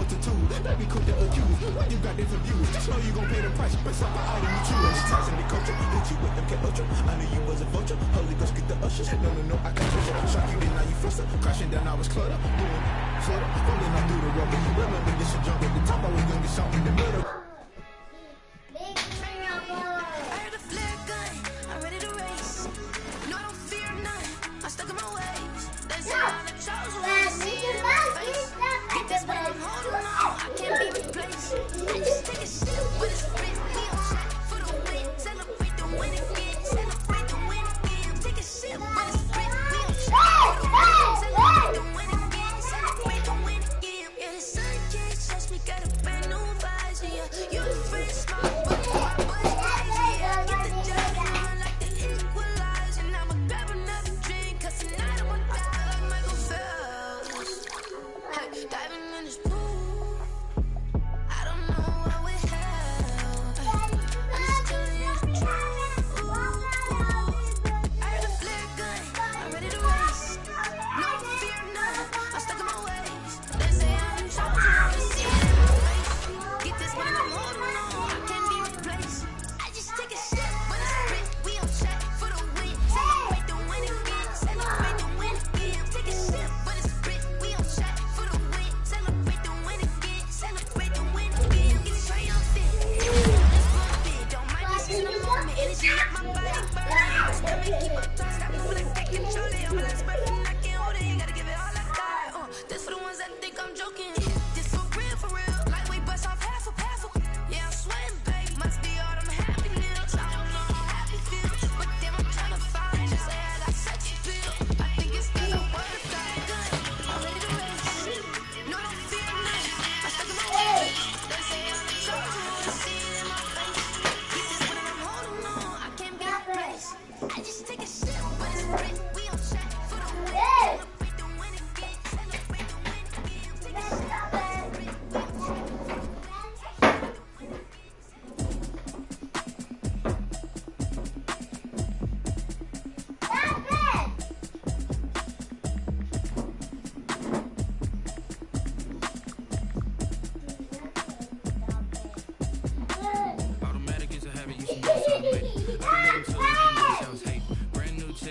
multitude. Let me cook the accused. When you got different views, just know you gon' pay the price. Best up an item you choose. Tyson the culture, hit you with MK Ultra. I knew you was a vulture. Holy Ghost get the ushers. No, I got you. Shock you, then now you fluster. Crashing down, I was cluttered. Doing flutter, rolling up through the rubber. Remember this a junk at the top. I was young and something in the middle.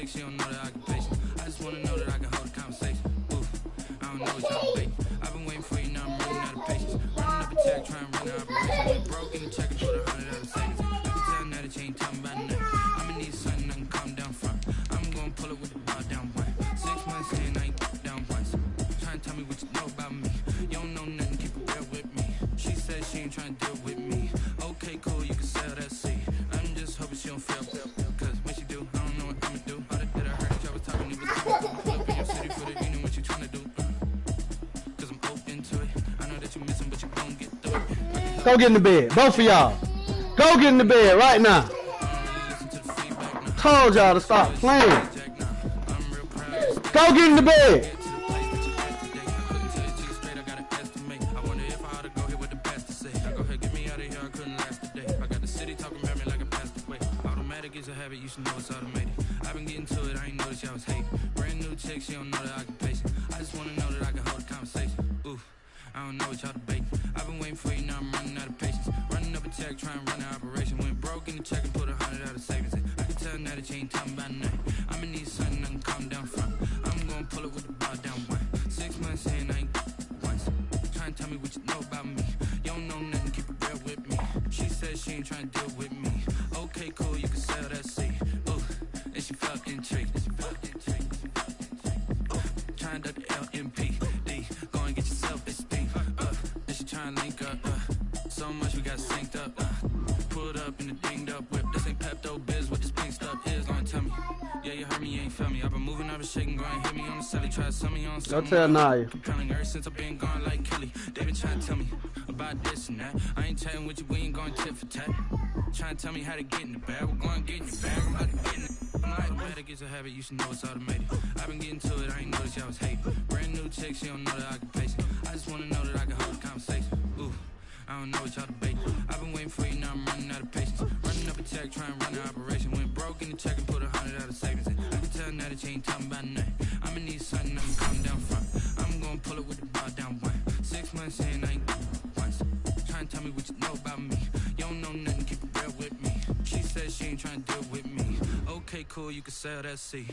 She don't know the occupation. I just wanna know that I can hold a conversation. Oof, I don't know what y'all waiting. I've been waiting for you, now I'm running out of patience. Running up a check, trying to run an operation. Went broke in the check and put 100 out of savings. I can tell now that you ain't talking about nothing. I'ma need something I can calm down from. I'm gonna pull it with the bar down one. 6 months in, I ain't down once. Trying to tell me what you know about me. You don't know nothing, keep it real with me. She said she ain't trying to deal with me. Okay, cool, you can sell that seed. I'm just hoping she don't fail. Cause when she do, I don't know what I'ma do. All that I heard y'all was talking, it was pull up in your city for the you know what you trying to do. Cause I'm open to it. I know that you missing, but you gon' get through it. Go get in the bed, both of y'all. Go get in the bed right now. Told y'all to stop playing. Go get in the bed. You should know it's automated. I've been getting to it, I ain't noticed y'all was hating. Brand new chick, she don't know the occupation. I just wanna know that I can hold a conversation. Oof, I don't know what y'all debating. I've been waiting for you, now I'm running out of patience. Running up a check, trying to run an operation. Went broke in the check and put 100 out of savings. I can tell now that you ain't talking about nothing. I'ma need something I can calm down from. I'm gonna pull it with the bar down one. 6 months in, I ain't once. Trying to tell me what you know about me. You don't know nothing, keep it real with me. She said she ain't trying to deal with me. Okay, cool, you can sell that seed. Ooh, and she felt intrigued. Trying to the LMPD. Go and get yourself esteem. And she trying to link up. So much we got synced up. Pulled up in the dinged up whip. This ain't Pepto Biz, what this pink stuff is. Gonna tell me. Yeah, you heard me, you ain't felt me. I've been moving, I've been shaking, go and hit me on the celly. Try to sell me on something. Go tell Naya. Compelling ever since I've been gone like Kelly. They been trying to tell me about this and that. I ain't chatting with you, we ain't going tit for tat. Trying to tell me how to get in the bag. We're going to get in the bag. I'm about to get in it. Automatic is a habit, you should know it's automated. I've been getting to it, I ain't noticed y'all was hating. Brand new chick, she don't know the occupation. I just wanna know that I can hold a conversation. Ooh, I don't know what y'all debating. I've been waiting for you, now I'm running out of patience. Running up a check, trying to run an operation. Went broke in the check and put 100 out of savings. I can tell now that you ain't talking about nothing. I'ma need something I can calm down from. I'm gonna pull it with the bar down one. 6 months in, I ain't Okay, cool, you can sail that sea.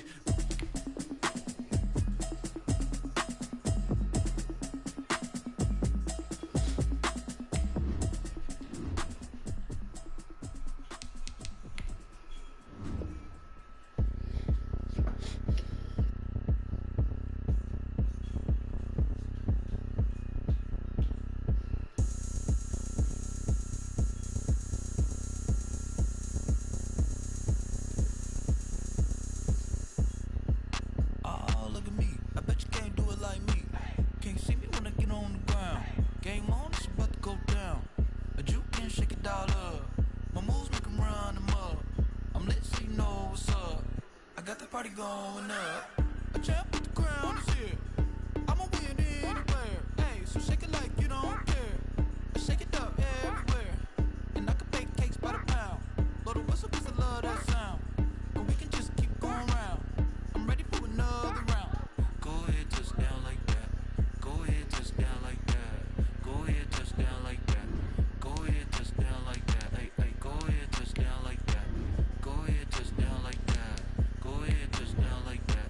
Oh, look at me. I bet you can't do it like me. Can't see me when I get on the ground. Game on, it's about to go down. A juke can shake it all up. My moves make 'em run them up. I'm lit so you know what's up. I got the party going up. A champ with the crown is here. I'ma win anywhere. Hey, so shake it like you don't care. I shake it up everywhere. And I can bake cakes by the pound. Blow the whistle 'cause I love that sound. But we can just keep going round. I'm ready for another round. Go ahead, touch down like that. Go ahead, touch down like that. Go ahead, touch down like that. Go ahead, touch down like that. Hey, hey, go ahead, touch down like that. Go ahead, touch down like that. Go ahead, touch down like that.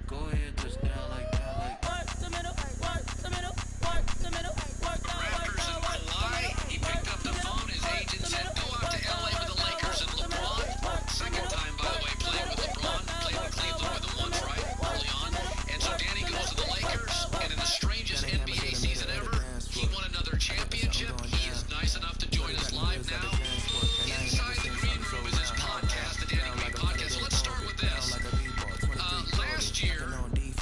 Go ahead, touch down like that. Like Work the middle, work the middle, work the middle, work the Raptors in July. He picked up the phone. His agent said, "Go out to LA with the Lakers and LeBron." Second time, by the way, playing with LeBron. Played with Cleveland with him once, right? Early on. And so Danny goes to the Lakers, and in the strangest NBA season ever, he won another championship. He is nice enough to join us live now. Inside the Green Room is his podcast, the Danny Green Podcast. So let's start with this. Last year,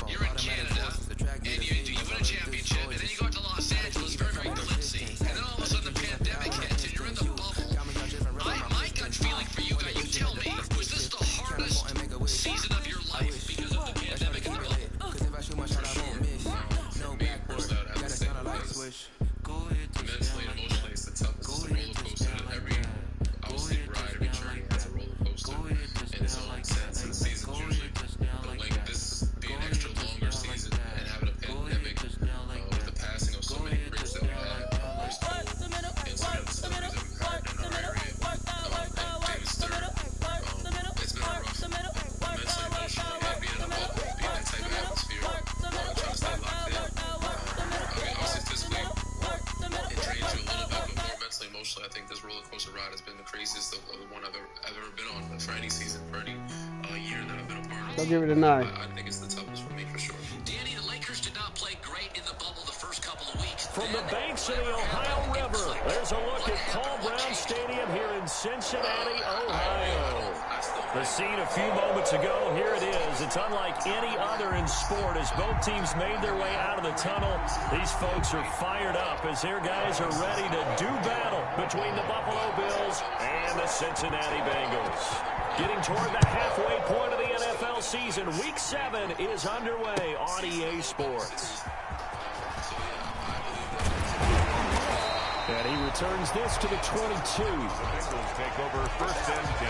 you're in Canada, and you win a championship, and then you go out to Los Angeles, very, very glitzy. And then all of a sudden the pandemic hits, and you're in the bubble. My gut feeling for you guys, you tell me, was this the hardest season of your life because of the pandemic and the bubble? go ahead, touch Mentally down and like emotionally, it's the toughest roller coaster that every obviously ride, every journey has a roller coaster in its own sense. And the season's usually the length. This being an extra longer season and having a pandemic with the passing of so many greats that we had, just the whole incident of celebrities that we've had in our area, and James Third. It's been a rough, mentally, emotionally, and being in a bubble, being in that type of atmosphere, trying to stay locked in. I mean, obviously physically, it drains you a little bit, but more mentally, emotionally, I think this roller coaster ride has been the craziest of the one I've ever been on for any season, for any year that I've been a part of. Go give it a 9. I think it's the toughest for me for sure. Danny, the Lakers did not play great in the bubble the first couple of weeks. From the banks of the Ohio River, there's a look at Paul Brown Stadium here in Cincinnati, Ohio. The scene a few moments ago, here it is. It's unlike any other in sport as both teams made their way out of the tunnel. These folks are fired up as their guys are ready to do battle between the Buffalo Bills and the Cincinnati Bengals. Getting toward the halfway point of the NFL season, Week 7 is underway on EA Sports. And he returns this to the 22. The Bengals take over first and 10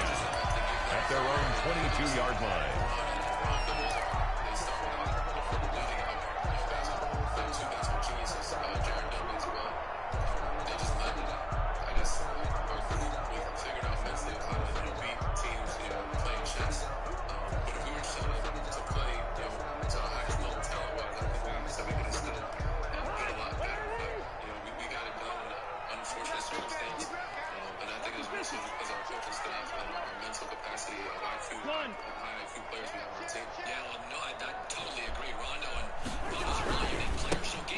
at their own 22-yard line.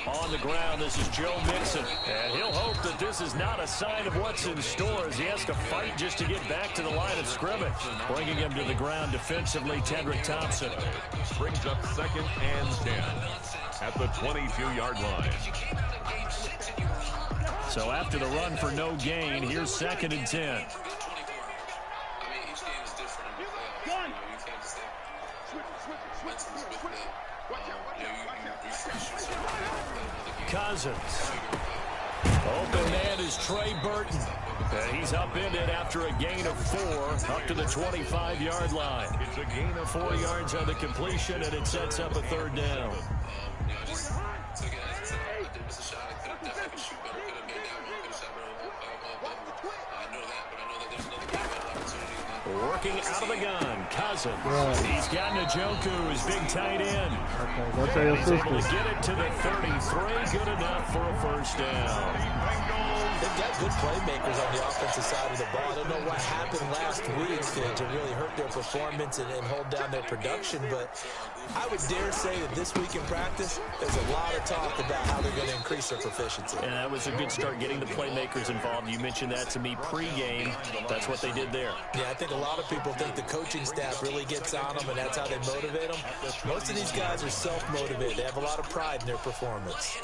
On the ground, this is Joe Mixon, and he'll hope that this is not a sign of what's in store as he has to fight just to get back to the line of scrimmage. Bringing him to the ground defensively, Tedrick Thompson. Brings up second and 10 at the 22-yard line. So after the run for no gain, here's second and 10. Cousins. Open man is Trey Burton. He's upended after a gain of 4 up to the 25-yard line. It's a gain of 4 yards on the completion, and it sets up a third down. looking out of the gun. Cousins. He's got Njoku, his big tight end. Okay, go tell your He's able sister. to get it to the 33. Good enough for a first down. They've got good playmakers on the offensive side of the ball. I don't know what happened last week to really hurt their performance and hold down their production, but I would dare say that this week in practice, there's a lot of talk about how they're going to increase their proficiency. And that was a good start getting the playmakers involved. You mentioned that to me pregame. That's what they did there. Yeah, I think a lot of people think the coaching staff really gets on them, and that's how they motivate them. Most of these guys are self-motivated. They have a lot of pride in their performance.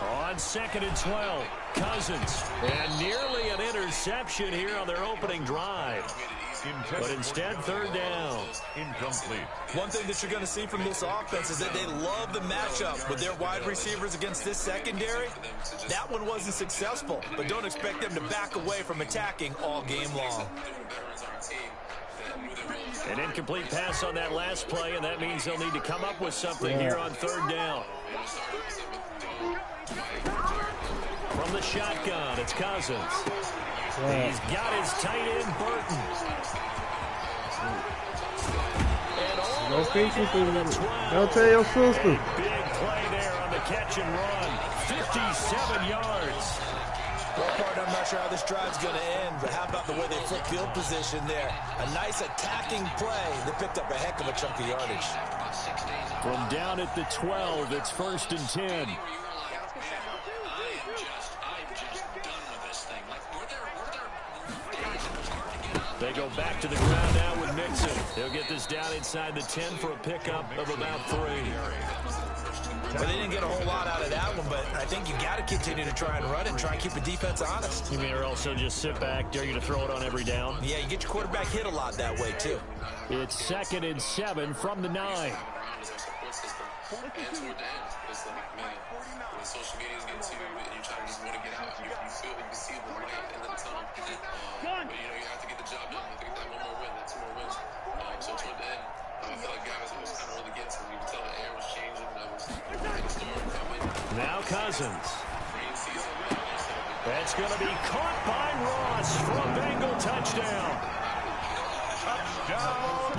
On 2nd and 12, Cousins. And nearly an interception here on their opening drive. But instead, 3rd down. Incomplete. One thing that you're going to see from this offense is that they love the matchup with their wide receivers against this secondary. That one wasn't successful, but don't expect them to back away from attacking all game long. An incomplete pass on that last play, and that means they'll need to come up with something here on 3rd down. From the shotgun, it's Cousins. He's got his tight end, Burton. And all the way down to the 12. Go tell your sister. A big play there on the catch and run. 57 yards. Well, partner, I'm not sure how this drive's going to end, but how about the way they flip field position there? A nice attacking play that picked up a heck of a chunk of yardage. From down at the 12, it's 1st and 10. They go back to the ground now with Mixon. They'll get this down inside the 10 for a pickup of about 3. Well, they didn't get a whole lot out of that one, but I think you got to continue to try and run and try and keep the defense honest. You mean or also just sit back, dare you to throw it on every down? Yeah, you get your quarterback hit a lot that way, too. It's 2nd and 7 from the 9. And toward the end, it's like, man, when social media is getting to you and you try to just want to get out, you feel, you see the light in the tunnel. But, you have to get the job done. You have to get that one more win, that 2 more wins. So toward the end, I feel like guys, it was kind of really getting to me. You could tell the air was changing. That was the storm coming. Now Cousins. That's going to be caught by Ross for a Bengal touchdown.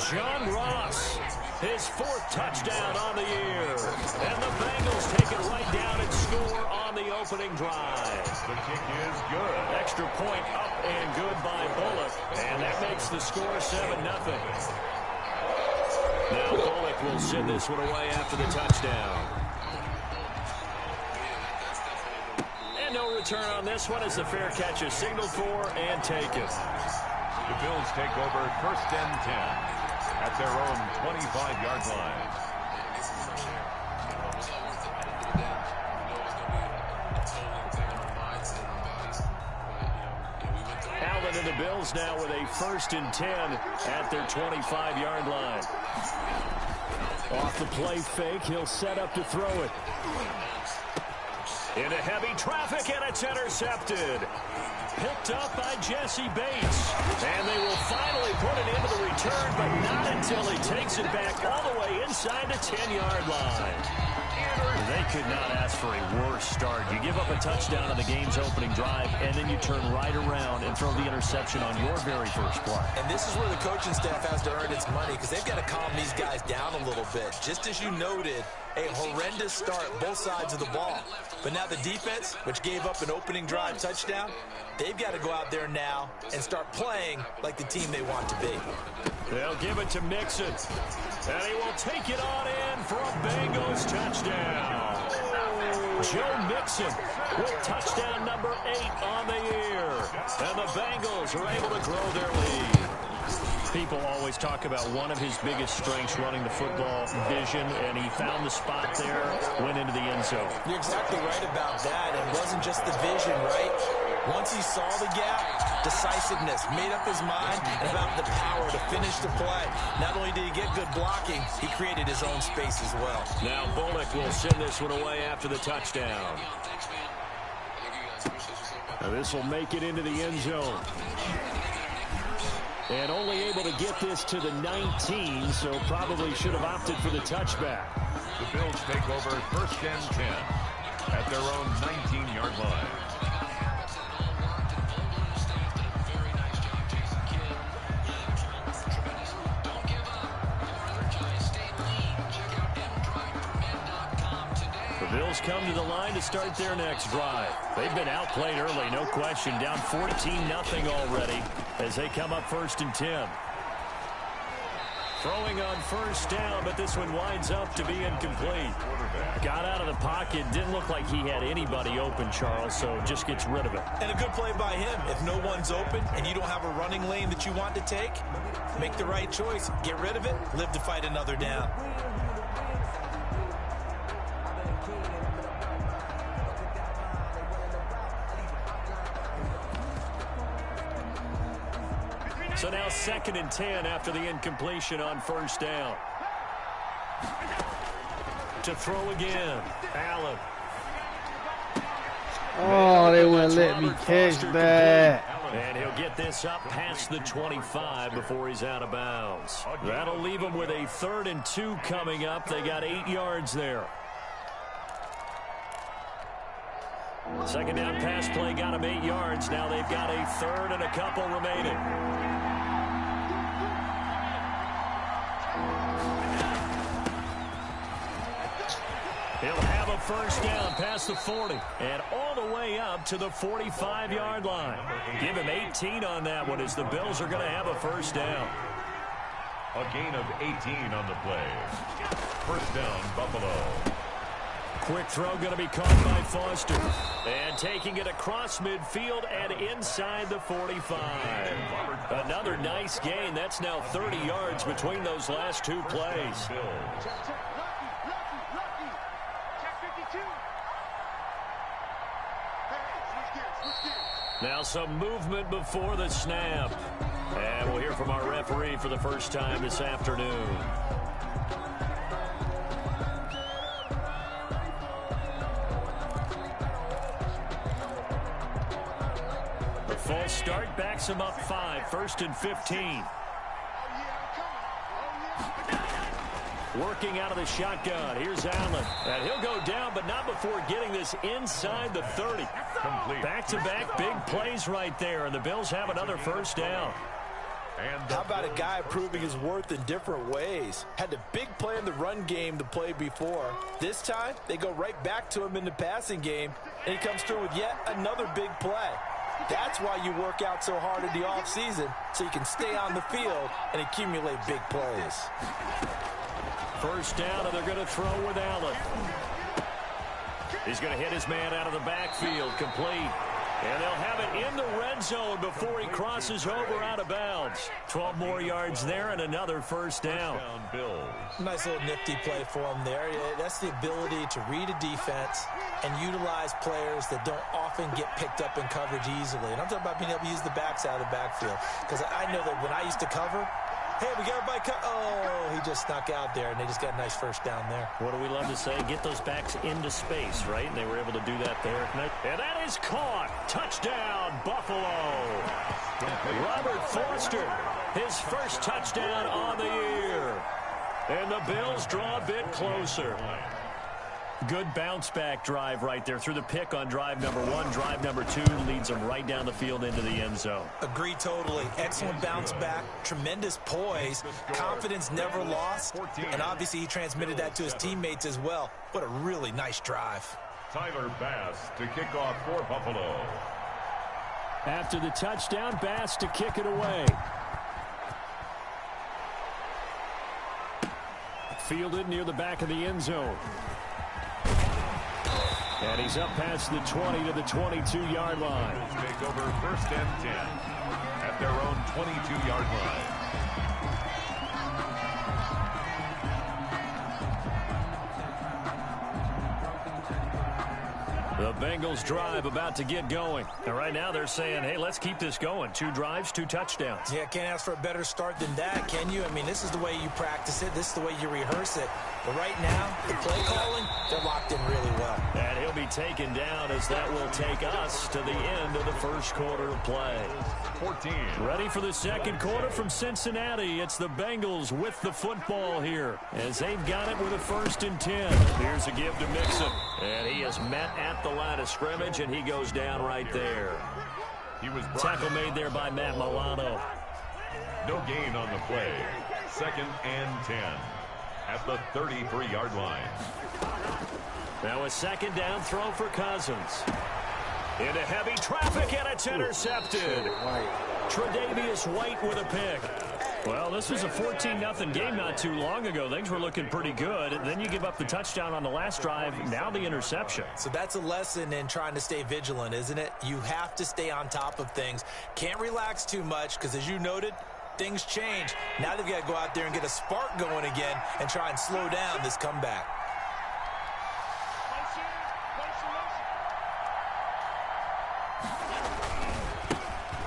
John Ross, his 4th touchdown on the year. And the Bengals take it right down and score on the opening drive. The kick is good. Extra point up and good by Bullock. And that makes the score 7-0. Now Bullock will send this one away after the touchdown. And no return on this one as the fair catch is signaled for and taken. The Bills take over 1st and 10 at their own 25-yard line. Allen and the Bills now with a 1st and 10 at their 25-yard line. Off the play fake, he'll set up to throw it. Into heavy traffic, and it's intercepted. Picked up by Jesse Bates. And they will finally put it into the return, but not until he takes it back all the way inside the 10-yard line. They could not ask for a worse start. You give up a touchdown on the game's opening drive, and then you turn right around and throw the interception on your very first play. And this is where the coaching staff has to earn its money, because they've got to calm these guys down a little bit. Just as you noted, a horrendous start, both sides of the ball. But now the defense, which gave up an opening drive touchdown, they've got to go out there now and start playing like the team they want to be. They'll give it to Mixon. And he will take it on in for a Bengals touchdown. Joe Mixon with touchdown number 8 on the year. And the Bengals are able to grow their lead. People always talk about one of his biggest strengths running the football, vision, and he found the spot there, went into the end zone. You're exactly right about that. It wasn't just the vision, right? Once he saw the gap, decisiveness, made up his mind about the power to finish the play. Not only did he get good blocking, he created his own space as well. Now Bullock will send this one away after the touchdown. Now this will make it into the end zone. And only able to get this to the 19, so probably should have opted for the touchback. The Bills take over 1st and 10 at their own 19-yard line. The Bills come to the line to start their next drive. They've been outplayed early, no question. Down 14-0 already as they come up 1st and 10. Throwing on 1st down, but this one winds up to be incomplete. Got out of the pocket, didn't look like he had anybody open, Charles, so just gets rid of it. And a good play by him. If no one's open and you don't have a running lane that you want to take, make the right choice. Get rid of it, live to fight another down. So now 2nd and 10 after the incompletion on 1st down. To throw again, Allen. Oh, they wouldn't let me catch that. And he'll get this up past the 25 before he's out of bounds. That'll leave him with a 3rd and 2 coming up. They got 8 yards there. 2nd down pass play got him 8 yards. Now they've got a 3rd and a couple remaining. He'll have a 1st down past the 40 and all the way up to the 45-yard line. Give him 18 on that one as the Bills are going to have a 1st down. A gain of 18 on the play. 1st down, Buffalo. Quick throw going to be caught by Foster. And taking it across midfield and inside the 45. Another nice gain. That's now 30 yards between those last 2 plays. Now some movement before the snap. And we'll hear from our referee for the first time this afternoon. The false start backs him up 5, 1st and 15. Working out of the shotgun. Here's Allen. And he'll go down, but not before getting this inside the 30. Back-to-back big plays right there, and the Bills have another 1st down. How about a guy proving his worth in different ways? Had a big play in the run game the play before. This time, they go right back to him in the passing game, and he comes through with yet another big play. That's why you work out so hard in the offseason, so you can stay on the field and accumulate big plays. 1st down, and they're going to throw with Allen. He's going to hit his man out of the backfield, complete. And they'll have it in the red zone before he crosses over out of bounds. 12 more yards there and another 1st down. Nice little nifty play for him there. That's the ability to read a defense and utilize players that don't often get picked up in coverage easily. And I'm talking about being able to use the backs out of the backfield. Because I know that when I used to cover, hey, we got everybody cut. Oh, he just snuck out there, and they just got a nice 1st down there. What do we love to say? Get those backs into space, right? And they were able to do that there. And that is caught. Touchdown, Buffalo. Robert Foster, his 1st touchdown on the year. And the Bills draw a bit closer. Good bounce-back drive right there through the pick on drive number 1. Drive number 2 leads them right down the field into the end zone. Agree totally. Excellent bounce-back, tremendous poise, confidence never lost, and obviously he transmitted that to his teammates as well. What a really nice drive. Tyler Bass to kick off for Buffalo. After the touchdown, Bass to kick it away. Fielded near the back of the end zone. And he's up past the 20 to the 22-yard line. Take over 1st and 10 at their own 22-yard line. The Bengals drive about to get going. And right now they're saying, hey, let's keep this going. 2 drives, 2 touchdowns. Yeah, can't ask for a better start than that, can you? I mean, this is the way you practice it. This is the way you rehearse it. But right now, the play calling, they're locked in really well. And he'll be taken down as that will take us to the end of the first quarter of play. 14. Ready for the second quarter from Cincinnati. It's the Bengals with the football here as they've got it with a 1st and 10. Here's a give to Mixon. And he is met at the line of scrimmage, and he goes down right there. He was Tackle made there by Matt Milano. No gain on the play. 2nd and 10 at the 33-yard line. Now a 2nd down throw for Cousins. Into heavy traffic, and it's intercepted. Tre'Davious White with a pick. Well, this was a 14-0 game not too long ago. Things were looking pretty good. Then you give up the touchdown on the last drive. Now the interception. So that's a lesson in trying to stay vigilant, isn't it? You have to stay on top of things. Can't relax too much because, as you noted, things change. Now they've got to go out there and get a spark going again and try and slow down this comeback.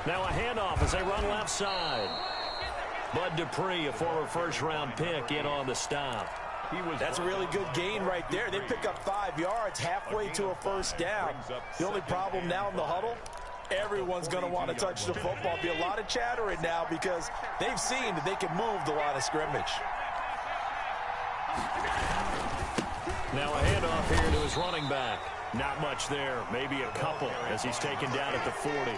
Now a handoff as they run left side. Bud Dupree, a former first-round pick, in on the stop. That's a really good gain right there. They pick up 5 yards halfway to a 1st down. The only problem now in the huddle, everyone's going to want to touch the football. Be a lot of chattering now because they've seen that they can move the line of scrimmage. Now a handoff here to his running back. Not much there, maybe a couple as he's taken down at the 40.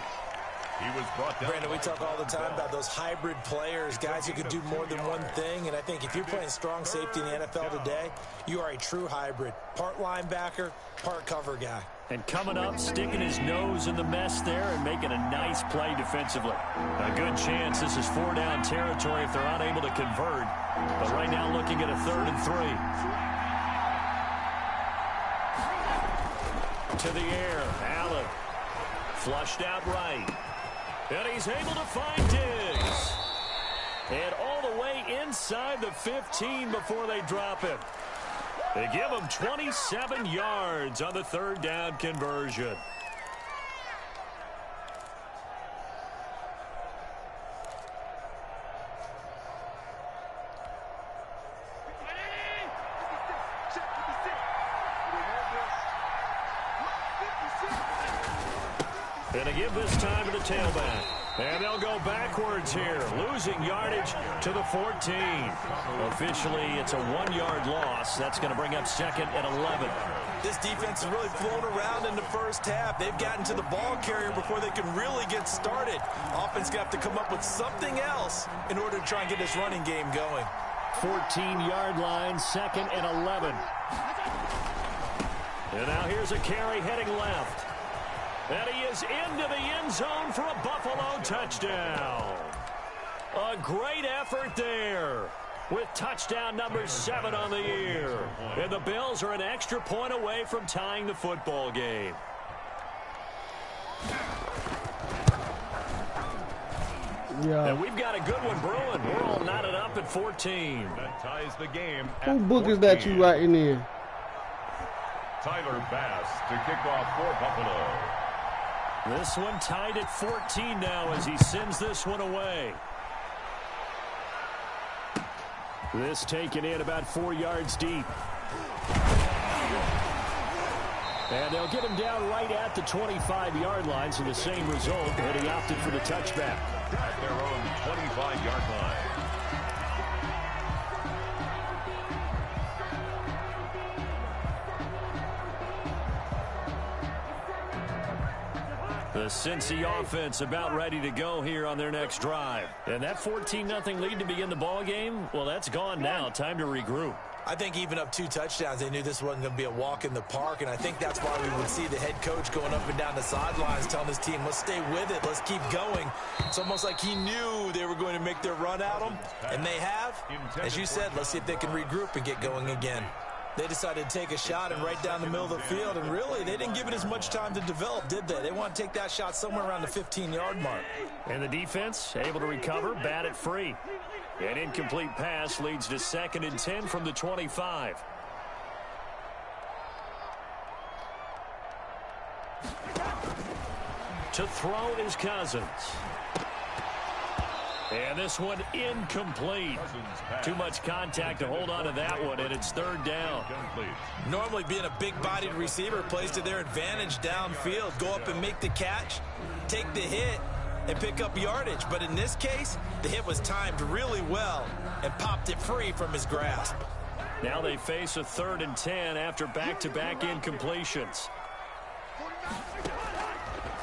He was brought down. Brandon, we talk all the time about those hybrid players, guys who can do more than one thing. And I think if you're playing strong safety in the NFL today, you are a true hybrid. Part linebacker, part cover guy. And coming up, sticking his nose in the mess there and making a nice play defensively. A good chance this is 4-down territory if they're unable to convert. But right now looking at a 3rd and 3. To the air, Allen. Flushed out right. And he's able to find Diggs. And all the way inside the 15 before they drop him. They give him 27 yards on the 3rd down conversion. And they give this time to the tailback. And they'll go backwards here, losing yardage to the 14. Officially, it's a 1-yard loss. That's going to bring up 2nd and 11. This defense has really flown around in the first half. They've gotten to the ball carrier before they can really get started. Offense got to come up with something else in order to try and get this running game going. 14-yard line, 2nd and 11. And now here's a carry heading left. And he is into the end zone for a Buffalo touchdown. A great effort there with touchdown number 7 on the year. And the Bills are an extra point away from tying the football game. Yeah. And we've got a good one brewing. We're all knotted up at 14. That ties the game. Who book is that you writing in? Tyler Bass to kick off for Buffalo. This one tied at 14 now as he sends this one away. This taken in about 4 yards deep. And they'll get him down right at the 25-yard line, so the same result, and he opted for the touchback. At their own 25-yard line. The Cincy offense about ready to go here on their next drive. And that 14-0 lead to begin the ball game, well, that's gone now. Time to regroup. I think even up 2 touchdowns, they knew this wasn't going to be a walk in the park, and I think that's why we would see the head coach going up and down the sidelines telling his team, let's stay with it, let's keep going. It's almost like he knew they were going to make their run at him, and they have. As you said, let's see if they can regroup and get going again. They decided to take a shot and right down the middle of the field, and really, they didn't give it as much time to develop, did they? They want to take that shot somewhere around the 15-yard mark. And the defense able to recover, bat it free. An incomplete pass leads to 2nd and 10 from the 25. To throw is Cousins. And this one incomplete. Too much contact to hold on to that one, and it's third down. Normally being a big-bodied receiver plays to their advantage downfield. Go up and make the catch, take the hit, and pick up yardage. But in this case, the hit was timed really well and popped it free from his grasp. Now they face a 3rd and 10 after back-to-back incompletions.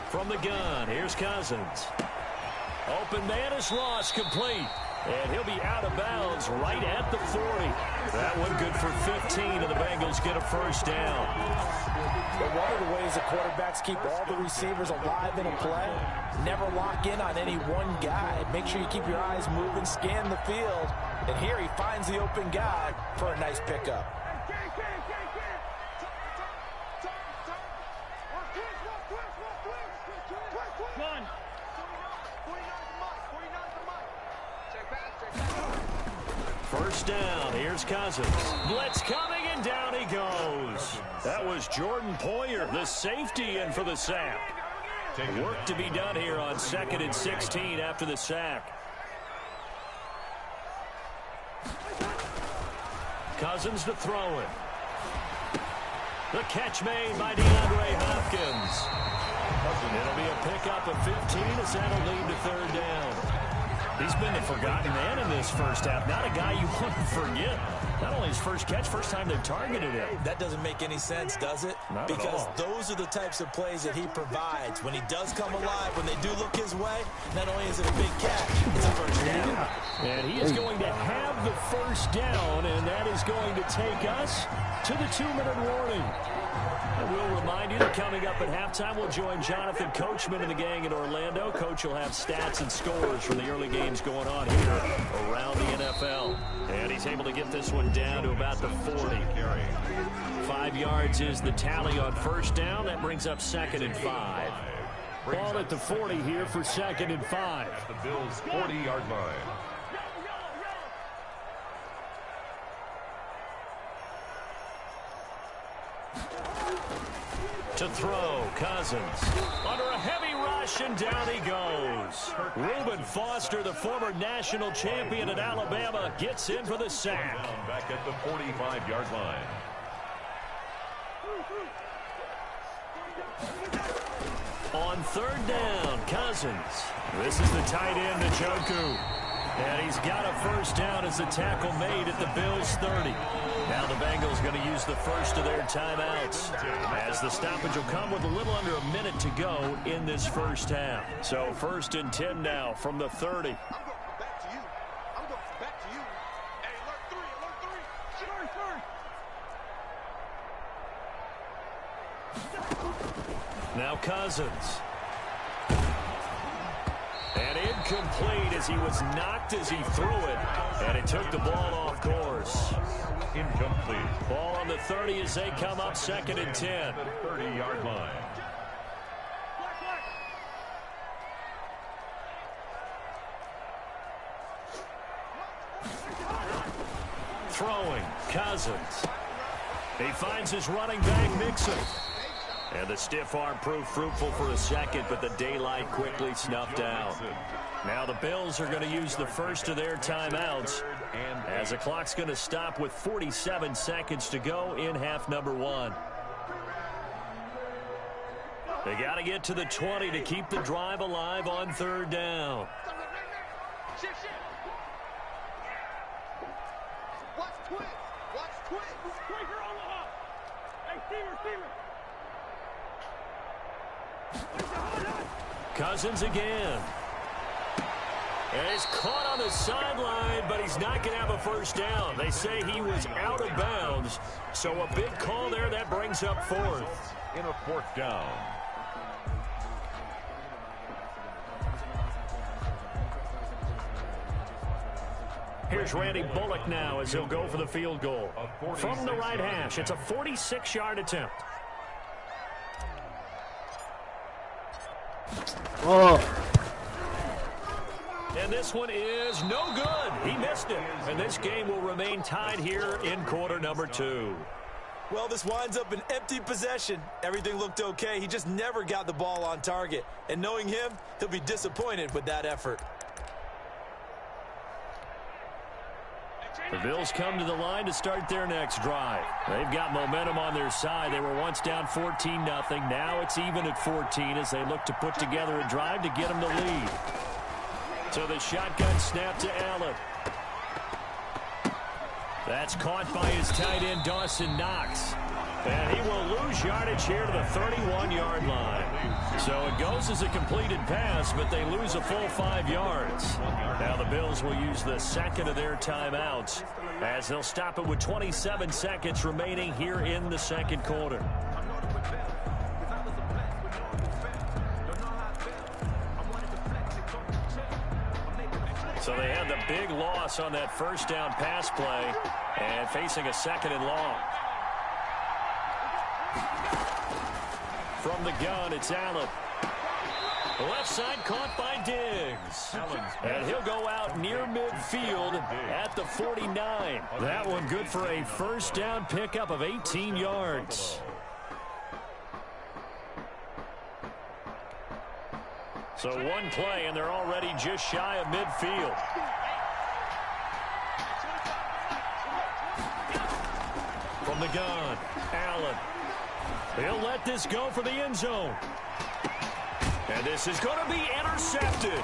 From the gun, here's Cousins. Open man is Ross, complete. And he'll be out of bounds right at the 40. That one good for 15, and the Bengals get a first down. But one of the ways the quarterbacks keep all the receivers alive in a play, never lock in on any one guy. Make sure you keep your eyes moving, scan the field. And here he finds the open guy for a nice pickup. First down, here's Cousins. Blitz coming, and down he goes. That was Jordan Poyer, the safety, in for the sack. Work to be done here on 2nd and 16 after the sack. Cousins to throw it. The catch made by DeAndre Hopkins. It'll be a pickup of 15 as that'll lead to third down. He's been the forgotten man in this first half. Not a guy you want to forget. Not only his first catch, first time they've targeted him. That doesn't make any sense, does it? Not because at all. Those are the types of plays that he provides. When he does come alive, when they do look his way, not only is it a big catch, it's a first down. And he is going to have the first down, and that is going to take us to the 2-minute warning. And we'll remind you that coming up at halftime, we'll join Jonathan Coachman and the gang in Orlando. Coach will have stats and scores from the early games going on here around the NFL. And he's able to get this one down to about the 40. 5 yards is the tally on first down. That brings up 2nd and 5. Ball at the 40 here for 2nd and 5. At the Bills' 40-yard line. To throw, Cousins. Under a heavy rush, and down he goes. Reuben Foster, the former national champion at Alabama, gets in for the sack. Back at the 45-yard line. On third down, Cousins. This is the tight end, Njoku. And he's got a first down as the tackle made at the Bills' 30. Now the Bengals going to use the first of their timeouts, as the stoppage will come with a little under a minute to go in this first half. So 1st and 10 now from the 30. Now Cousins. And incomplete as he was knocked as he threw it. And it took the ball off course. Incomplete. Ball on the 30 as they come up 2nd and 10. The 30-yard line. Throwing, Cousins. He finds his running back, Mixon. And the stiff arm proved fruitful for a second, but the daylight quickly snuffed out. Now the Bills are going to use the first of their timeouts, as the clock's going to stop with 47 seconds to go in half number 1. They got to get to the 20 to keep the drive alive on third down. Watch twins. Watch twins. Striker on the hop. Hey, Steamer. Cousins again. And he's caught on the sideline, but he's not going to have a first down. They say he was out of bounds. So a big call there. That brings up 4th. In a 4th down. Here's Randy Bullock now as he'll go for the field goal. From the right hash, it's a 46-yard attempt. Oh. And this one is no good. He missed it. And this game will remain tied here in quarter number 2. Well, this winds up an empty possession. Everything looked okay. He just never got the ball on target. And knowing him, he'll be disappointed with that effort. The Bills come to the line to start their next drive. They've got momentum on their side. They were once down 14-0. Now it's even at 14 as they look to put together a drive to get them the lead. So the shotgun snap to Allen. That's caught by his tight end, Dawson Knox. And he will lose yardage here to the 31-yard line. So it goes as a completed pass, but they lose a full 5 yards. Now the Bills will use the second of their timeouts as they'll stop it with 27 seconds remaining here in the second quarter. So they had the big loss on that first down pass play and facing a second and long. From the gun, it's Allen. Left side caught by Diggs. And he'll go out near midfield at the 49. That one good for a first down pickup of 18 yards. So one play, and they're already just shy of midfield. From the gun, Allen. He'll let this go for the end zone. And this is going to be intercepted.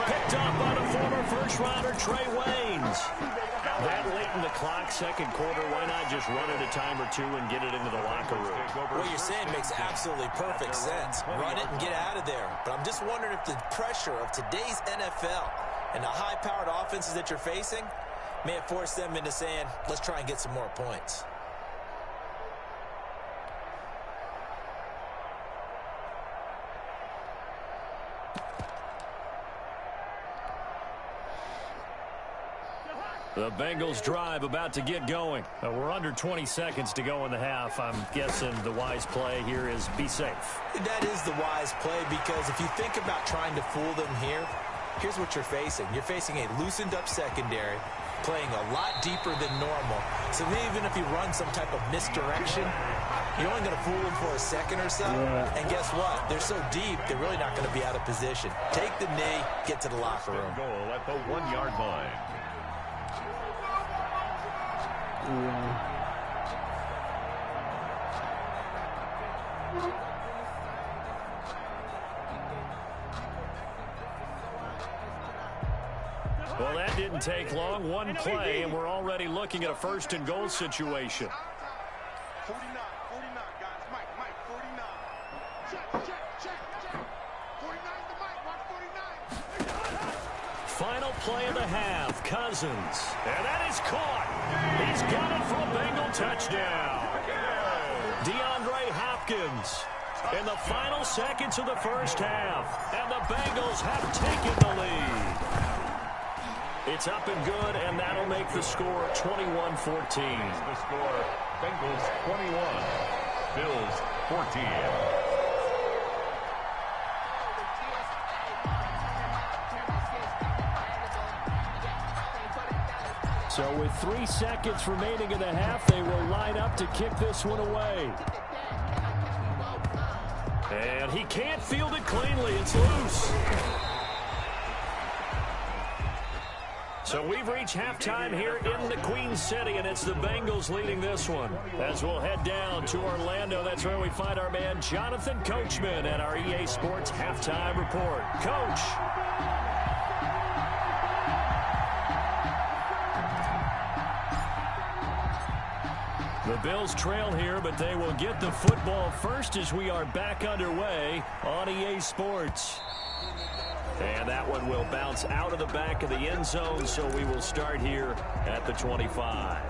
Picked up by the former first-rounder Trey Waynes. That late in the clock, second quarter, why not just run it a time or two and get it into the locker room? What you're saying makes absolutely perfect sense. Run it and get out of there. But I'm just wondering if the pressure of today's NFL and the high-powered offenses that you're facing may have forced them into saying, let's try and get some more points. The Bengals drive about to get going. We're under 20 seconds to go in the half. I'm guessing the wise play here is be safe. That is the wise play because if you think about trying to fool them here, here's what you're facing. You're facing a loosened up secondary, playing a lot deeper than normal. So even if you run some type of misdirection, you're only going to fool them for a second or so. And guess what? They're so deep, they're really not going to be out of position. Take the knee, get to the locker room. Goal at the 1-yard line. Well, that didn't take long. One play, and we're already looking at a first and goal situation. 49, guys. Mike, 49. Check. 49 to Mike, watch 49. Final play of the half, Cousins. And that is caught. He's got it for a Bengal touchdown. DeAndre Hopkins in the final seconds of the first half. And the Bengals have taken the lead. It's up and good, and that'll make the score 21-14. The score, Bengals 21, Bills 14. So with 3 seconds remaining in the half, they will line up to kick this one away. And he can't field it cleanly. It's loose. So we've reached halftime here in the Queen City, and it's the Bengals leading this one. As we'll head down to Orlando, that's where we find our man Jonathan Coachman at our EA Sports Halftime Report. Coach. The Bills trail here, but they will get the football first as we are back underway on EA Sports. And that one will bounce out of the back of the end zone, so we will start here at the 25.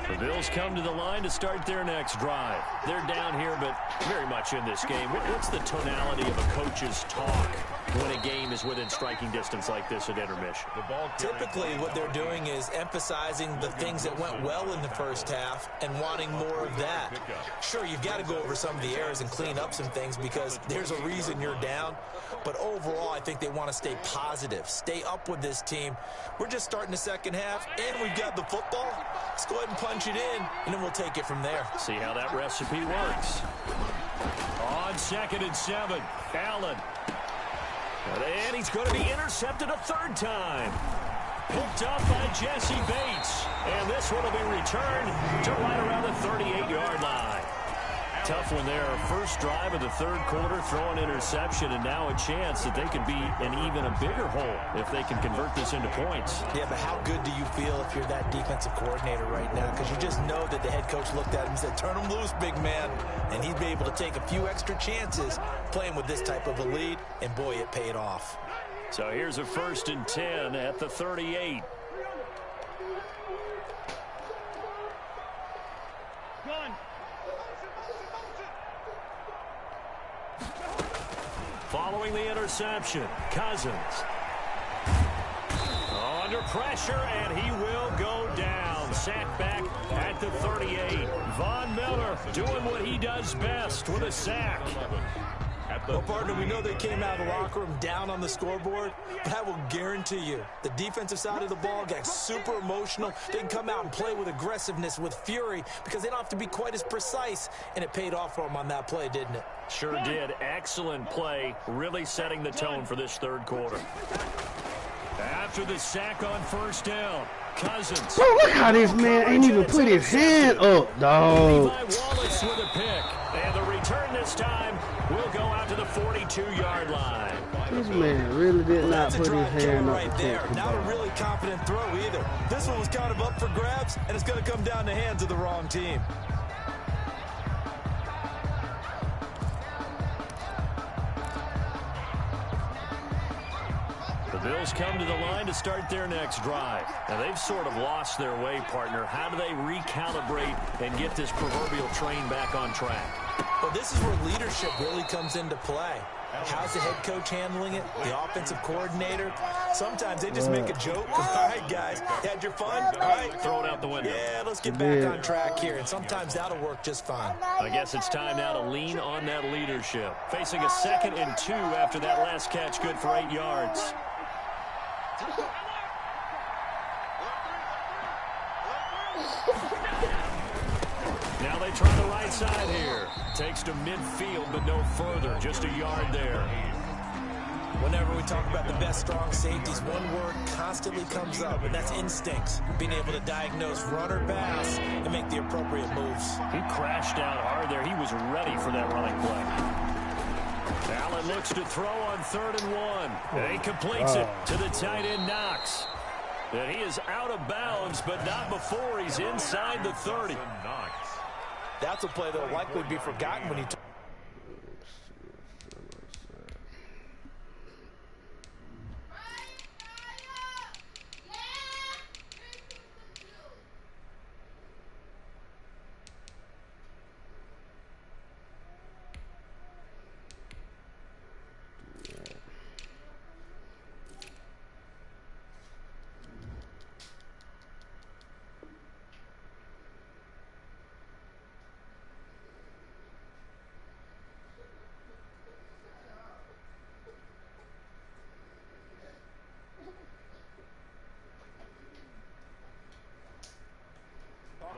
The Bills come to the line to start their next drive. They're down here, but very much in this game. What's the tonality of a coach's talk when a game is within striking distance like this at intermission. Typically, what they're doing is emphasizing the things that went well in the first half and wanting more of that. Sure, you've got to go over some of the errors and clean up some things because there's a reason you're down. But overall, I think they want to stay positive, stay up with this team. We're just starting the second half, and we've got the football. Let's go ahead and punch it in, and then we'll take it from there. See how that recipe works. On 2nd and 7, Allen. And he's going to be intercepted a third time. Picked up by Jesse Bates. And this one will be returned to right around the 38-yard line. Tough one there. First drive of the third quarter, throw an interception, and now a chance that they could be in even a bigger hole if they can convert this into points. Yeah, but how good do you feel if you're that defensive coordinator right now? Because you just know that the head coach looked at him and said, turn him loose, big man. And he'd be able to take a few extra chances playing with this type of a lead, and boy, it paid off. So here's a 1st and 10 at the 38. Following the interception, Cousins. Under pressure, and he will go down. Sacked back at the 38. Von Miller doing what he does best with a sack. Well, partner, we know they came out of the locker room down on the scoreboard, but I will guarantee you the defensive side of the ball got super emotional. They can come out and play with aggressiveness, with fury, because they don't have to be quite as precise, and it paid off for them on that play, didn't it? Sure did. Excellent play, really setting the tone for this third quarter. After the sack on 1st down, Cousins. Bro, look how this man ain't even put his hand up, dog. Levi Wallace with a pick, and the return this time will go out to the 42-yard line. This man really did not put his hand up right there. Not a really confident throw either. This one was kind of up for grabs, and it's going to come down the hands of the wrong team. The Bills come to the line to start their next drive. Now, they've sort of lost their way, partner. How do they recalibrate and get this proverbial train back on track? Well, this is where leadership really comes into play. How's the head coach handling it? The offensive coordinator? Sometimes they just make a joke. All right, guys, had your fun? All right. Throw it out the window. Yeah, let's get back on track here. And sometimes that'll work just fine. I guess it's time now to lean on that leadership. Facing a 2nd and 2 after that last catch, good for 8 yards. Now they try the right side here. Takes to midfield, but no further. Just a yard there. Whenever we talk about the best strong safeties, one word constantly comes up, and that's instincts. Being able to diagnose run or pass and make the appropriate moves. He crashed out hard there. He was ready for that running play. Allen looks to throw on 3rd and 1. And he completes it to the tight end, Knox. And he is out of bounds, but not before he's inside the 30. That's a play that will likely be forgotten when he...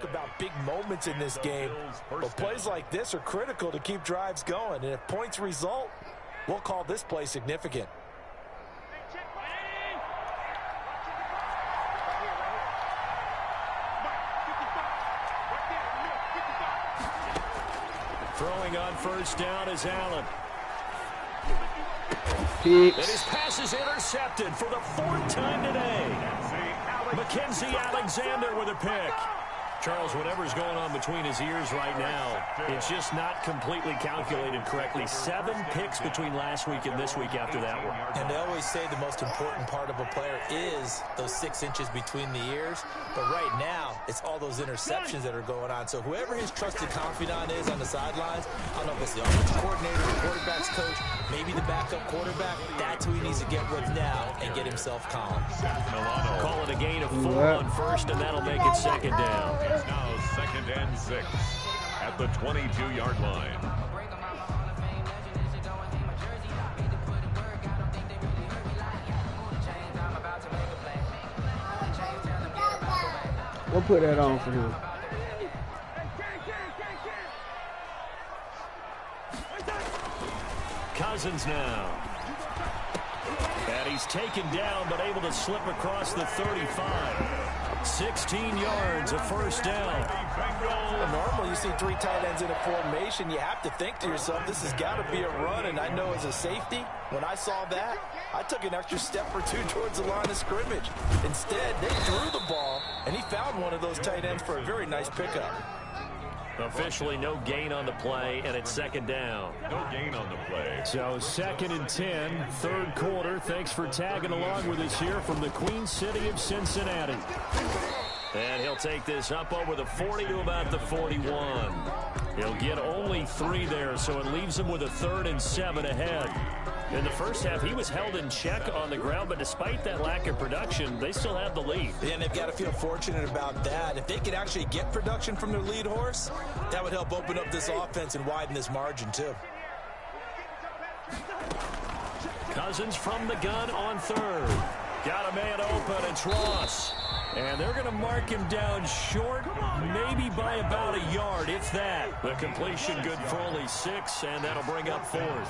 about big moments in this game, but plays like this are critical to keep drives going, and if points result, we'll call this play significant. Throwing on 1st down is Allen. Peaks. And his pass is intercepted for the 4th time today. Mackenzie Alexander with a pick. Charles, whatever's going on between his ears right now, it's just not completely calculated correctly. 7 picks between last week and this week after that one. And they always say the most important part of a player is those 6 inches between the ears. But right now, it's all those interceptions that are going on. So whoever his trusted confidant is on the sidelines, I don't know if it's the offensive coordinator, the quarterback's coach, maybe the backup quarterback, that's who he needs to get with now and get himself calm. Call it a gain of 4 on first, and that'll make it second down. It's now 2nd and 6 at the 22-yard line. We'll put that on for him. Cousins now. And he's taken down, but able to slip across the 35. 16 yards, a first down. Normally, you see 3 tight ends in a formation, you have to think to yourself, this has got to be a run. And I know as a safety, when I saw that, I took an extra step or 2 towards the line of scrimmage. Instead, they threw the ball, and he found one of those tight ends for a very nice pickup. Officially no gain on the play, and it's second down. No gain on the play. So 2nd and 10, 3rd quarter. Thanks for tagging along with us here from the Queen City of Cincinnati. And he'll take this up over the 40 to about the 41. He'll get only 3 there, so it leaves him with a 3rd and 7 ahead. In the first half, he was held in check on the ground, but despite that lack of production, they still have the lead. Yeah, and they've got to feel fortunate about that. If they could actually get production from their lead horse, that would help open up this offense and widen this margin, too. Cousins from the gun on 3rd. Got a man open, it's Ross. And they're going to mark him down short, maybe by about a yard, if that. The completion good for only 6, and that'll bring up 4th.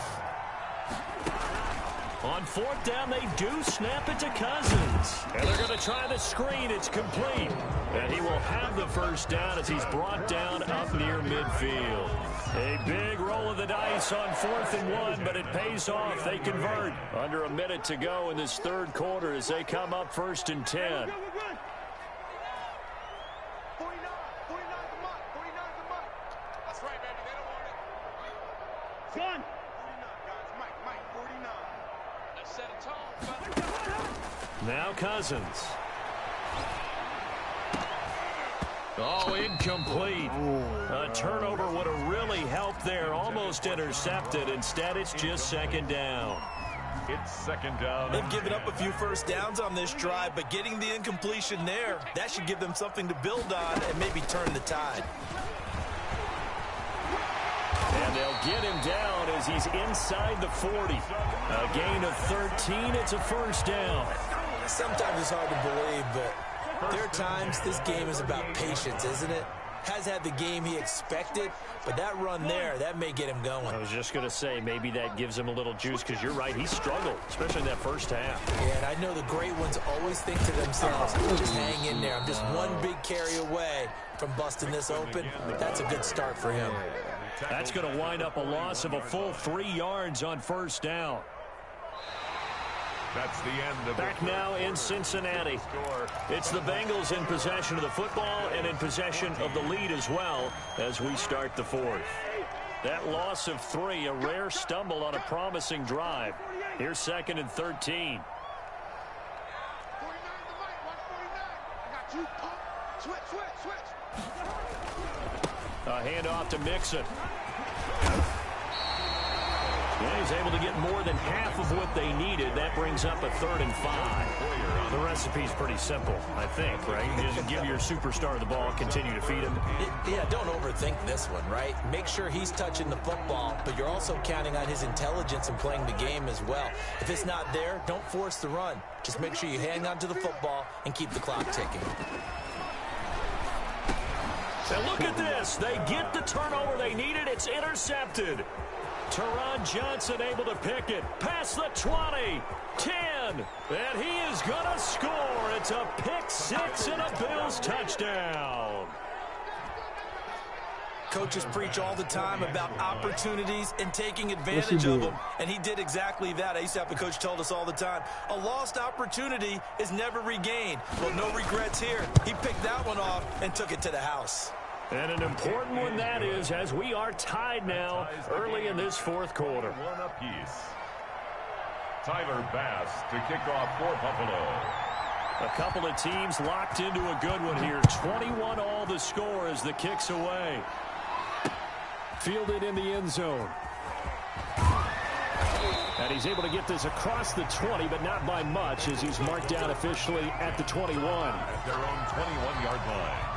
On 4th down, they do snap it to Cousins. And they're going to try the screen. It's complete. And he will have the first down as he's brought down up near midfield. A big roll of the dice on 4th and 1, but it pays off. They convert. Under a minute to go in this 3rd quarter as they come up 1st and 10. Now Cousins. Oh, incomplete. A turnover would have really helped there. Almost intercepted. Instead, it's just 2nd down. It's 2nd down. They've given up a few first downs on this drive, but getting the incompletion there, that should give them something to build on and maybe turn the tide. And they'll get him down as he's inside the 40. A gain of 13. It's a first down. Sometimes it's hard to believe, but there are times this game is about patience, isn't it? Has had the game he expected, but that run there, that may get him going. I was just going to say, maybe that gives him a little juice, because you're right, he struggled, especially in that first half. Yeah, and I know the great ones always think to themselves, just hang in there. I'm just one big carry away from busting this open. That's a good start for him. That's going to wind up a loss of a full 3 yards on first down. That's the end of Back now in Cincinnati. It's the Bengals in possession of the football and in possession of the lead as well as we start the 4th. That loss of 3, a rare stumble on a promising drive. Here's 2nd and 13. A handoff to Mixon. Yeah, he's able to get more than half of what they needed. That brings up a 3rd and 5. The recipe's pretty simple, I think, right? You just give your superstar the ball, continue to feed him. Yeah, don't overthink this one, right? Make sure he's touching the football, but you're also counting on his intelligence and playing the game as well. If it's not there, don't force the run. Just make sure you hang on to the football and keep the clock ticking. And look at this. They get the turnover they needed. It's intercepted. Teron Johnson able to pick it. Past the 20. 10. And he is going to score. It's a pick 6 and a Bills touchdown. Coaches preach all the time about opportunities and taking advantage of them, and he did exactly that. I used to have a coach told us all the time, a lost opportunity is never regained. Well, no regrets here. He picked that one off and took it to the house. And an important one that is, as we are tied now early in this fourth quarter. One apiece. Tyler Bass to kick off for Buffalo. A couple of teams locked into a good one here. 21 all the score as the kick's away. Fielded in the end zone. And he's able to get this across the 20, but not by much, as he's marked down officially at the 21. At their own 21-yard line.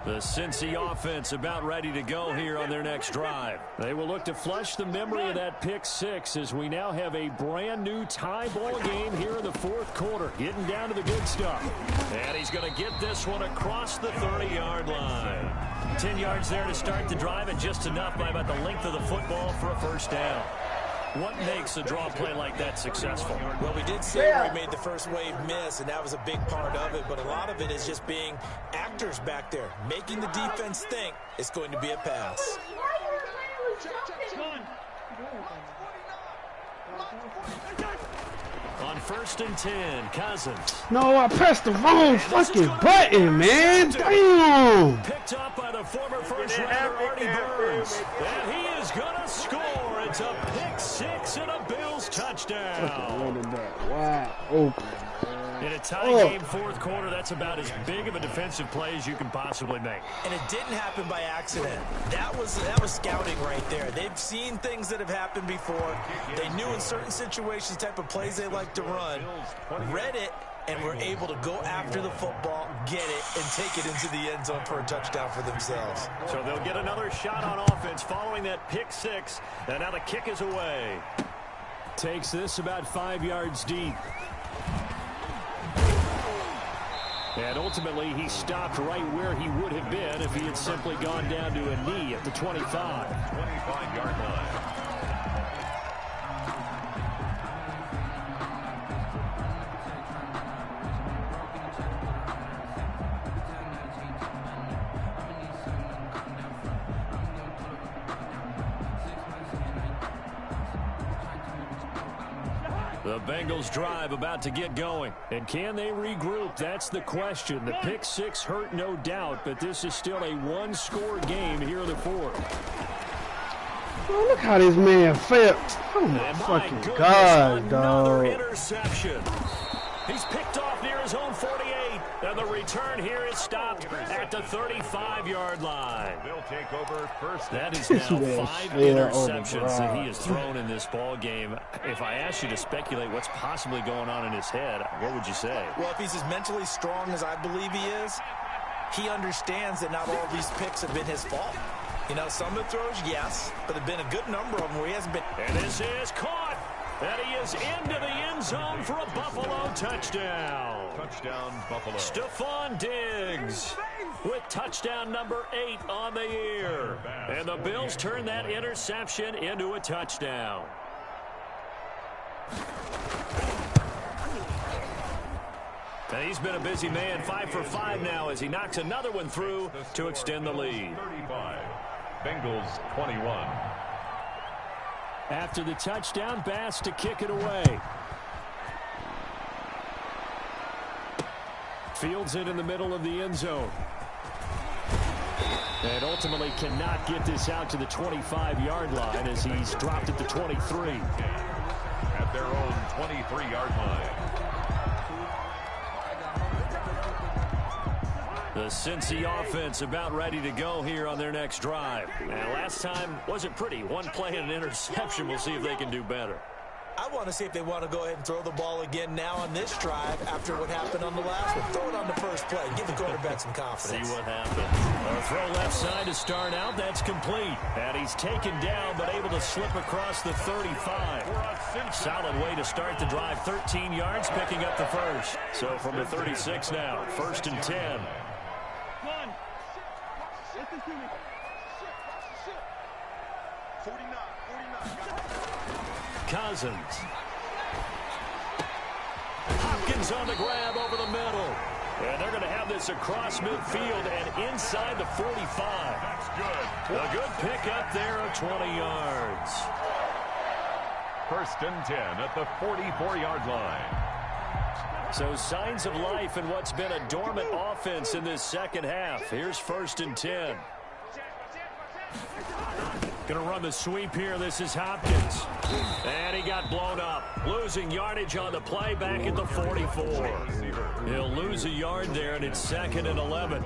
The Cincy offense about ready to go here on their next drive. They will look to flush the memory of that pick six as we now have a brand new tie ball game here in the fourth quarter. Getting down to the good stuff. And he's going to get this one across the 30-yard line. 10 yards there to start the drive, and just enough by about the length of the football for a first down. What makes a draw play like that successful? Well, we did say where he made the first wave miss, and that was a big part of it. But a lot of it is just being actors back there, making the defense think it's going to be a pass. On 1st and 10, Cousins. No, I pressed the wrong fucking button, man. Damn. Picked up by the former first rounder, Artie Burns. And he is going to score. It's a pick six and a Bills touchdown. Wide open. In a tie game fourth quarter, that's about as big of a defensive play as you can possibly make. And it didn't happen by accident. That was scouting right there. They've seen things that have happened before. They knew in certain situations type of plays they like to run, read it, and were able to go after the football, get it, and take it into the end zone for a touchdown for themselves. So they'll get another shot on offense following that pick six, and now the kick is away. Takes this about 5 yards deep. And ultimately, he stopped right where he would have been if he had simply gone down to a knee at the 25. 25-yard line. The Bengals drive about to get going. And can they regroup? That's the question. The pick six hurt, no doubt, but this is still a one-score game here in the fourth. Oh, look how this man felt. Oh, my fucking God, another dog. interception. He's picked off near his own 48. And the return here is stopped at the 35-yard line. They'll take over first. That is now 5 interceptions that he has thrown in this ball game. If I asked you to speculate what's possibly going on in his head, what would you say? Well, if he's as mentally strong as I believe he is, he understands that not all these picks have been his fault. You know, some of the throws, yes, but there have been a good number of them where he hasn't been. And this is caught. And he is into the end zone for a Buffalo touchdown. Touchdown, Buffalo. Stephon Diggs with touchdown number 8 on the year. And the Bills turn that interception into a touchdown. And he's been a busy man, 5 for 5 now as he knocks another one through to extend the lead. 35. Bengals 21. After the touchdown, Bass to kick it away. Fields it in the middle of the end zone. And ultimately cannot get this out to the 25-yard line as he's dropped at the 23. At their own 23-yard line. The Cincy offense about ready to go here on their next drive. And last time wasn't pretty. One play and an interception. We'll see if they can do better. I want to see if they want to go ahead and throw the ball again now on this drive after what happened on the last one. Throw it on the first play. Give the quarterback some confidence. See what happens. A throw left side to start out. That's complete. And he's taken down but able to slip across the 35. Solid way to start the drive. 13 yards, picking up the first. So from the 36 now, 1st and 10. Listen to me. 49. Cousins. Hopkins on the grab over the middle. And they're going to have this across midfield and inside the 45. That's good. A good pickup there of 20 yards. 1st and 10 at the 44-yard line. So signs of life in what's been a dormant offense in this second half. Here's 1st and 10. Going to run the sweep here. This is Hopkins. And he got blown up. Losing yardage on the play back at the 44. He'll lose a yard there, and it's 2nd and 11.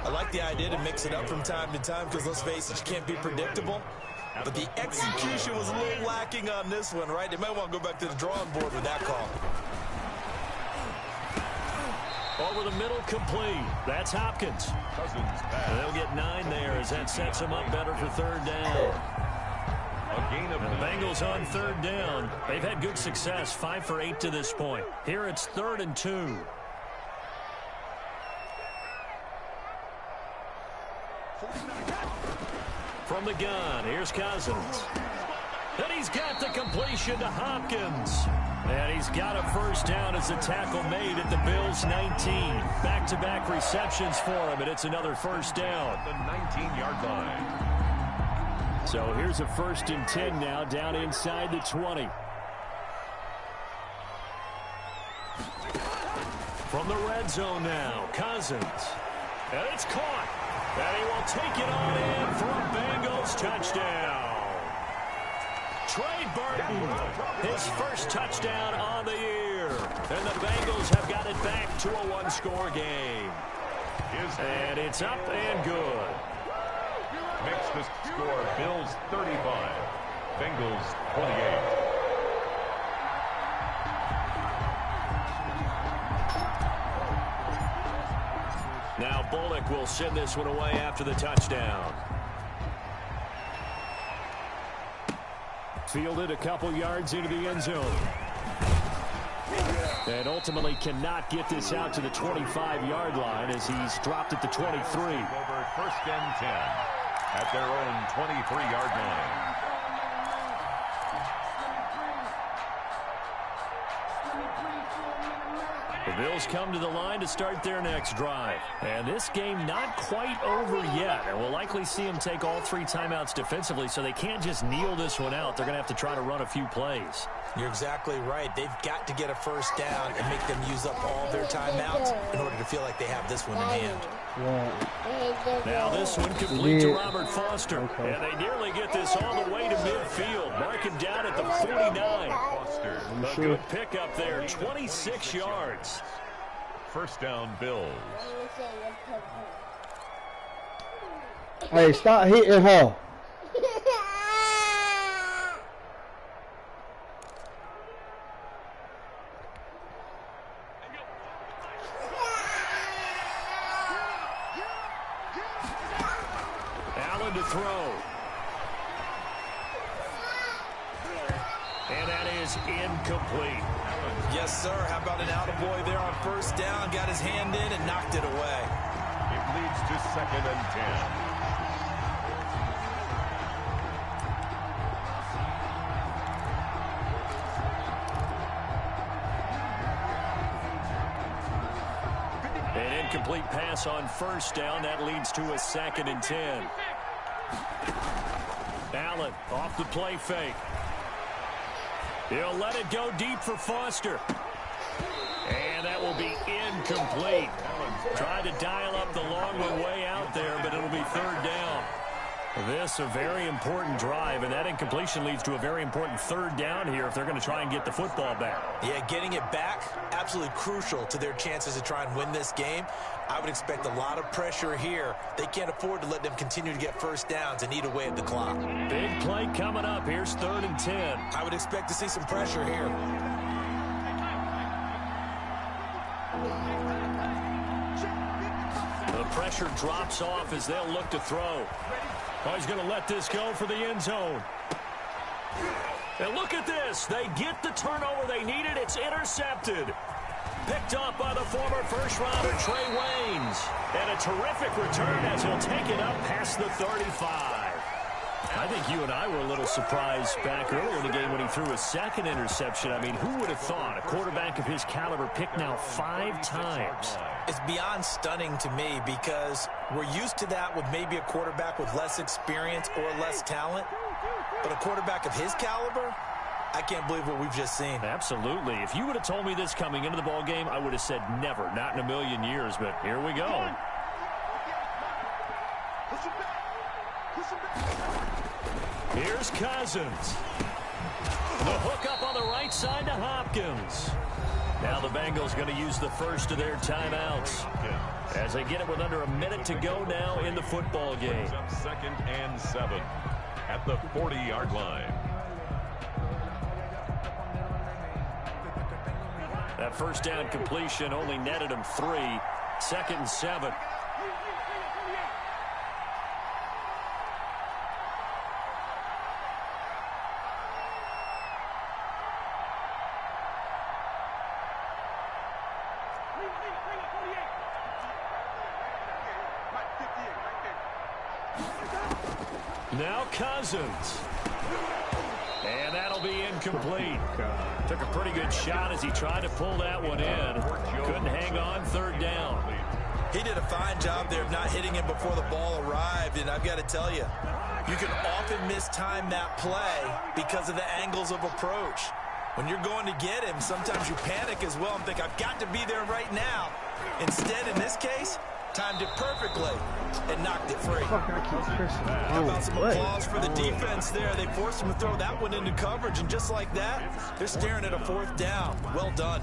I like the idea to mix it up from time to time because, let's face it, you can't be predictable. But the execution was a little lacking on this one, right? They might want to go back to the drawing board with that call. Over the middle, complete. That's Hopkins. They'll get 9 there as that sets them up better for 3rd down. The Bengals on 3rd down. They've had good success, 5 for 8 to this point. Here it's 3rd and 2. From the gun, here's Cousins. And he's got the completion to Hopkins. And he's got a 1st down as the tackle made at the Bills' 19. Back-to-back receptions for him, and it's another 1st down. The 19-yard line. So here's a 1st and 10 now, down inside the 20. From the red zone now, Cousins. And it's caught. And he will take it on in for a Bengals touchdown. Trey Burton, his 1st touchdown on the year. And the Bengals have got it back to a 1-score game. And it's up and good. Makes the score Bills 35, Bengals 28. Now Bullock will send this one away after the touchdown. Fielded a couple yards into the end zone. And ultimately cannot get this out to the 25-yard line as he's dropped at the 23. Over 1st and 10 at their own 23-yard line. The Bills come to the line to start their next drive. And this game not quite over yet. And we'll likely see them take all 3 timeouts defensively, so they can't just kneel this one out. They're going to have to try to run a few plays. You're exactly right. They've got to get a 1st down and make them use up all their timeouts in order to feel like they have this one in hand. Now this one complete to Robert Foster. And they nearly get this all the way to midfield. Mark him down at the 49. Foster. A good pickup there, 26 yards. 1st down, Bills. Hey, stop hitting her. Allen to throw. And that is incomplete. Yes, sir. How about an attaboy there on 1st down? Got his hand in and knocked it away. It leads to 2nd and 10. An incomplete pass on 1st down. That leads to a 2nd and 10. Allen off the play fake. He'll let it go deep for Foster. And that will be incomplete. Tried to dial up the long one way out there, but it'll be 3rd down. This a very important drive, and that incompletion leads to a very important third down here if they're going to try and get the football back. Yeah, getting it back, absolutely crucial to their chances to try and win this game. I would expect a lot of pressure here. They can't afford to let them continue to get first downs and eat away at the clock. Big play coming up. Here's 3rd and 10. I would expect to see some pressure here. The pressure drops off as they'll look to throw. Oh, he's going to let this go for the end zone. And look at this. They get the turnover they needed. It's intercepted. Picked up by the former first-rounder Trey Waynes. And a terrific return as he'll take it up past the 35. I think you and I were a little surprised back earlier in the game when he threw his second interception. I mean, who would have thought a quarterback of his caliber picked now 5 times? It's beyond stunning to me because we're used to that with maybe a quarterback with less experience or less talent. But a quarterback of his caliber, I can't believe what we've just seen. Absolutely. If you would have told me this coming into the ball game, I would have said never, not in a million years. But here we go. Here's Cousins. The hook up on the right side to Hopkins. Now the Bengals going to use the first of their timeouts as they get it with under a minute to go now in the football game. 2nd and 7 at the 40-yard line. That first down completion only netted him 3. 2nd and 7. Now Cousins. And that'll be incomplete. Took a pretty good shot as he tried to pull that one in. Couldn't hang on. 3rd down. He did a fine job there of not hitting him before the ball arrived. And I've got to tell you, you can often mistime that play because of the angles of approach. When you're going to get him, sometimes you panic as well and think, I've got to be there right now. Instead, in this case, timed it perfectly and knocked it free. How about some applause for the defense there? They forced him to throw that one into coverage, and just like that, they're staring at a 4th down. Well done.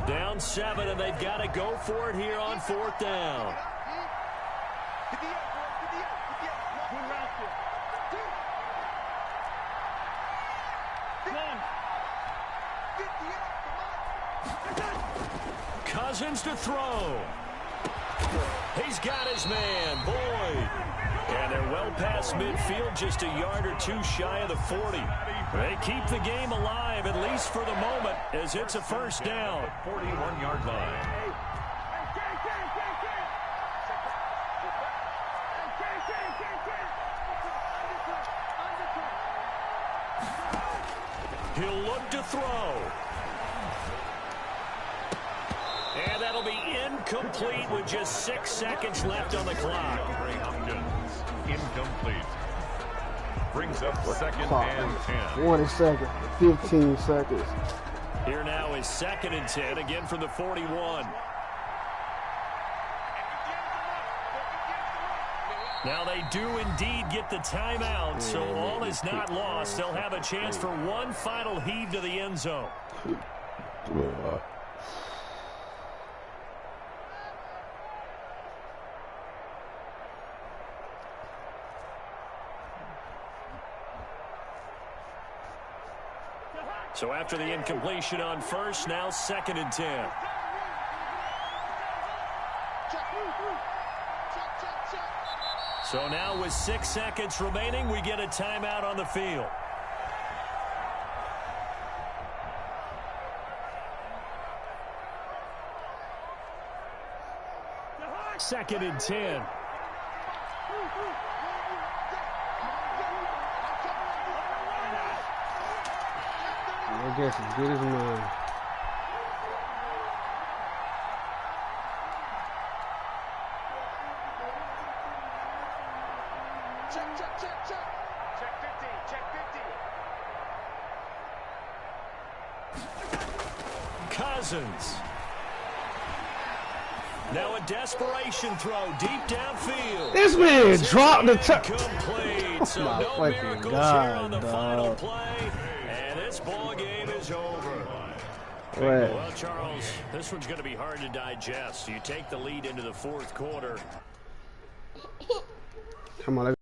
Down 7, and they've got to go for it here on 4th down. Cousins to throw. He's got his man, Boyd. And they're well past midfield, just a yard or 2 shy of the 40. They keep the game alive, at least for the moment, as it's a first down. 41-yard line. He'll look to throw. And that'll be incomplete with just 6 seconds left on the clock. Incomplete. Brings up 2nd and 10. 20 seconds, 15 seconds. Here now is 2nd and 10, again from the 41. Now they do indeed get the timeout, so all is not lost. They'll have a chance for one final heave to the end zone. So after the incompletion on first, now 2nd and 10. So now with 6 seconds remaining, we get a timeout on the field. Second and 10. I guess as good as mine. Check 50. Check 50. Cousins. Now a desperation throw deep downfield. This man dropped the complete. So my no fucking miracles God, here on the dog. final play. And this ball game is over. Right. Well, Charles, this one's going to be hard to digest. You take the lead into the fourth quarter. Come on, let's